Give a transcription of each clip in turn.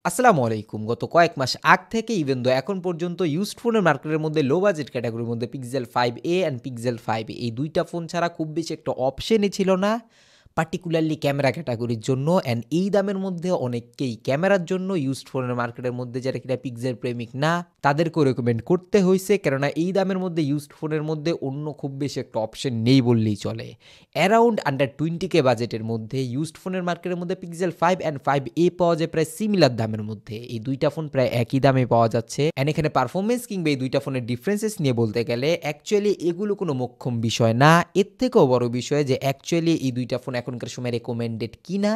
আসসালামু আলাইকুম। গত কয়েক মাস আগ থেকে ইভেন দো এখন পর্যন্ত ইউজড ফোনের মার্কেটের মধ্যে লো বাজেট ক্যাটাগরির মধ্যে পিক্সেল 5a অ্যান্ড পিক্সেল 5 এই ২ টা ফোন ছাড়া খুব বেশি একটা অপশনই ছিল না, পার্টিকুলারলি ক্যামেরা ক্যাটাগরির জন্য। অ্যান্ড এই দামের মধ্যে অনেককেই ক্যামেরার জন্য ইউজড ফোনের মার্কেটের মধ্যে যারা কিনা পিক্সেল প্রেমিক না, তাদেরকেও রেকমেন্ড করতে হইছে। কেননা এই দামের মধ্যে ইউজড ফোনের মধ্যে অন্য খুব বেশি একটা অপশন নেই বললেই চলে। অ্যারাউন্ড আন্ডার 20K বাজেটের মধ্যে ইউজড ফোনের মার্কেটের মধ্যে পিক্সেল 5 অ্যান্ড 5a পাওয়া যায় প্রায় সিমিলার দামের মধ্যে। এই ২ টা ফোন প্রায় একই দামে পাওয়া যাচ্ছে। অ্যান্ড এখানে পারফরমেন্স কিংবা এই ২ টা ফোনের ডিফারেন্সেস নিয়ে বলতে গেলে অ্যাকচুয়ালি এগুলো কোনো মোক্ষম বিষয় না। এর থেকেও বড় বিষয় যে অ্যাকচুয়ালি এই ২ টা ফোন এখনকার সময় রেকমেন্ডেড কিনা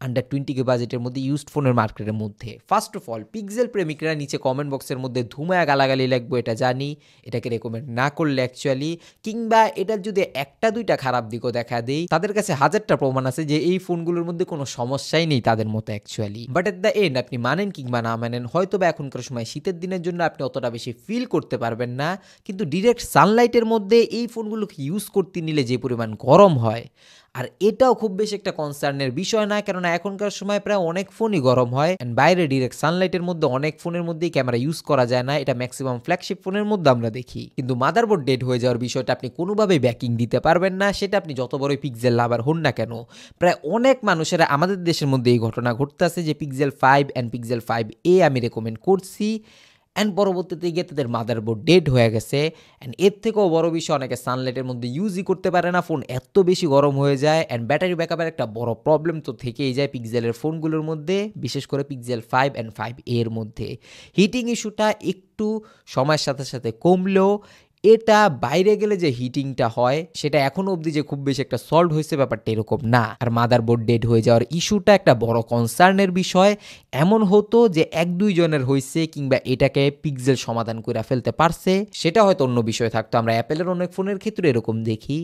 আন্ডার 20K বাজেটের মধ্যে ইউজড ফোনের মার্কেটের মধ্যে। ফার্স্ট অফ অল, পিক্সেল প্রেমিকরা নিচে কমেন্ট বক্সের মধ্যে ধুমায়া গালাগালি লাগবো, এটা জানি। এটাকে রেকমেন্ড না করলে অ্যাকচুয়ালি, কিংবা এটার যদি একটা দুইটা খারাপ দিকও দেখা দেই, তাদের কাছে হাজারটা প্রমাণ আছে যে এই ফোনগুলোর মধ্যে কোনো সমস্যাই নেই তাদের মতো actually. But at the end আপনি মানেন কিংবা না মানেন, হয়তো বা এখনকার সময় শীতের দিনের জন্য আপনি অতটা বেশি ফিল করতে পারবেন না, কিন্তু ডিরেক্ট সানলাইটের মধ্যে এই ফোনগুলোকে ইউজ করতে নিলে যে পরিমাণ গরম হয়, আর এটাও খুব বেশি একটা কনসার্নের বিষয় না। কেননা এখনকার সময় প্রায় অনেক ফোনই গরম হয়, অ্যান্ড বাইরে ডিরেক্ট সানলাইটের মধ্যে অনেক ফোনের মধ্যেই ক্যামেরা ইউজ করা যায় না। এটা ম্যাক্সিমাম ফ্ল্যাগশিপ ফোনের মধ্যে আমরা দেখি। কিন্তু মাদারবোর্ড ডেড হয়ে যাওয়ার বিষয়টা আপনি কোনোভাবেই ব্যাকিং দিতে পারবেন না, সেটা আপনি যত বড়ই পিক্সেল লাভার হন না কেন। প্রায় অনেক মানুষেরা আমাদের দেশের মধ্যে এই ঘটনা ঘটতেছে যে পিক্সেল 5 অ্যান্ড পিক্সেল 5a আমি রেকমেন্ড করছি, অ্যান্ড পরবর্তীতে গিয়ে তাদের মাদারবোর্ড ডেড হয়ে গেছে। অ্যান্ড এর থেকেও বড় বিষয়, অনেকে সানলাইটের মধ্যে ইউজই করতে পারে না, ফোন এত বেশি গরম হয়ে যায়। অ্যান্ড ব্যাটারি ব্যাকআপের একটা বড় প্রবলেম তো থেকেই যায় পিক্সেলের ফোনগুলোর মধ্যে, বিশেষ করে পিক্সেল 5 অ্যান্ড 5a এর মধ্যে। হিটিং ইস্যুটা একটু সময়ের সাথে সাথে কমলেও এটা বাইরে গেলে যে হিটিংটা হয় সেটা এখনো অবধি যে খুব বেশি একটা সলভ হয়েছে ব্যাপারটা এরকম না। আর মাদারবোর্ড ডেড হয়ে যাওয়ার ইস্যুটা একটা বড় কনসার্নের বিষয়। এমন হতো যে ১-২ জনের হয়েছে কিংবা এটাকে পিক্সেল সমাধান করে ফেলতে পারছে, সেটা হয়তো অন্য বিষয় থাকতো। আমরা অ্যাপেলের অনেক ফোনের ক্ষেত্রে এরকম দেখি,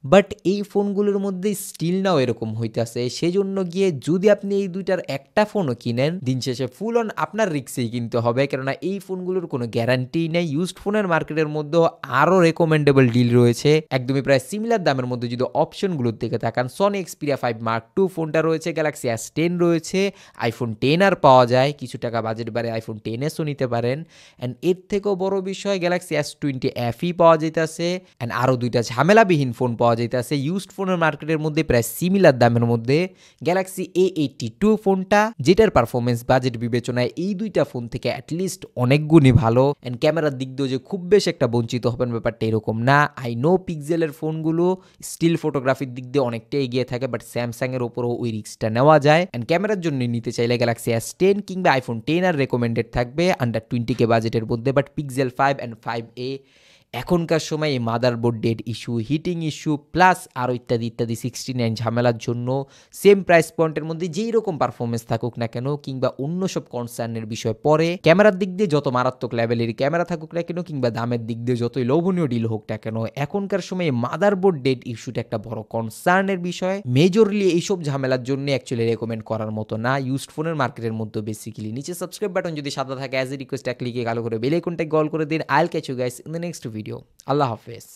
বাট এই ফোনগুলোর মধ্যে স্টিল নাও এরকম হইতাছে। সেজন্য গিয়ে যদি আপনি এই দুইটার একটা ফোনও কিনেন, দিন শেষে ফুল অন আপনার রিক্সেই কিনতে হবে। কেননা এই ফোনগুলোর কোনো গ্যারান্টি নেই। ইউজড ফোনের মার্কেটের মধ্যেও আরও রেকমেন্ডেবল ডিল রয়েছে একদমই প্রায় সিমিলার দামের মধ্যে। যদি অপশনগুলোর দিকে তাকান, সনি এক্সপিরিয়া 5 মার্ক 2 ফোনটা রয়েছে, গ্যালাক্সি S10 রয়েছে, আইফোন 10 পাওয়া যায়, কিছু টাকা বাজেট বাড়ে আইফোন 10 নিতে পারেন। অ্যান্ড এর থেকেও বড় বিষয়, গ্যালাক্সি S20 FE পাওয়া যেতেছে, অ্যান্ড আরও দুইটা ঝামেলাবিহীন ফোন পাওয়া যাইতেছে ইউজড ফোনের মার্কেটের মধ্যে প্রায় সিমিলার দামের মধ্যে। গ্যালাক্সি A82 ফোনটা, যেটার পারফরমেন্স বাজেট বিবেচনায় এই দুইটা ফোন থেকে অ্যাটলিস্ট অনেক গুণই ভালো। অ্যান্ড ক্যামেরার দিক দিয়েও যে খুব বেশি একটা বঞ্চিত হবেন ব্যাপারটা এরকম না। আই নো পিক্সেলের ফোনগুলো স্টিল ফটোগ্রাফির দিক দিয়ে অনেকটা এগিয়ে থাকে, বাট স্যামসাংয়ের ওপরও ওই রিস্কটা নেওয়া যায়। অ্যান্ড ক্যামেরার জন্য নিতে চাইলে গ্যালাক্সি S10 কিংবা আইফোন 10 রেকমেন্ডেড থাকবে আন্ডার 20K বাজেটের মধ্যে। বাট পিক্সেল 5 অ্যান্ড 5a এখনকার সময় এই motherboard dead issue, heating issue, plus আরও ইত্যাদি ইত্যাদি 69 ঝামেলার জন্য সেম প্রাইস পয়েন্টের মধ্যে যেই রকম পারফরমেন্স থাকুক না কেন কিংবা অন্য সব কনসার্নের বিষয় পরে, ক্যামেরার দিক দিয়ে যত মারাত্মক লেভেলের ক্যামেরা থাকুক না কেন কিংবা দামের দিক দিয়ে যতই লোভনীয় ডিল হোক না কেন, এখনকার সময়ে মাদারবোর্ড ডেড ইস্যুটা একটা বড় কনসার্নের বিষয়। মেজরলি এইসব ঝামেলার জন্য অ্যাকচুয়ালি রেকমেন্ড করার মতো না ইউজড ফোনের মার্কেটের মধ্যে বেসিক্যালি। নিচে সাবস্ক্রাইব বাটন যদি সাদা থাকে, অ্যাজ এ রিকোয়েস্ট ক্লিকে কালো করে বেল আইকনটা গল করে দিন। I'll catch you guys in the next video. আল্লাহ হাফেজ।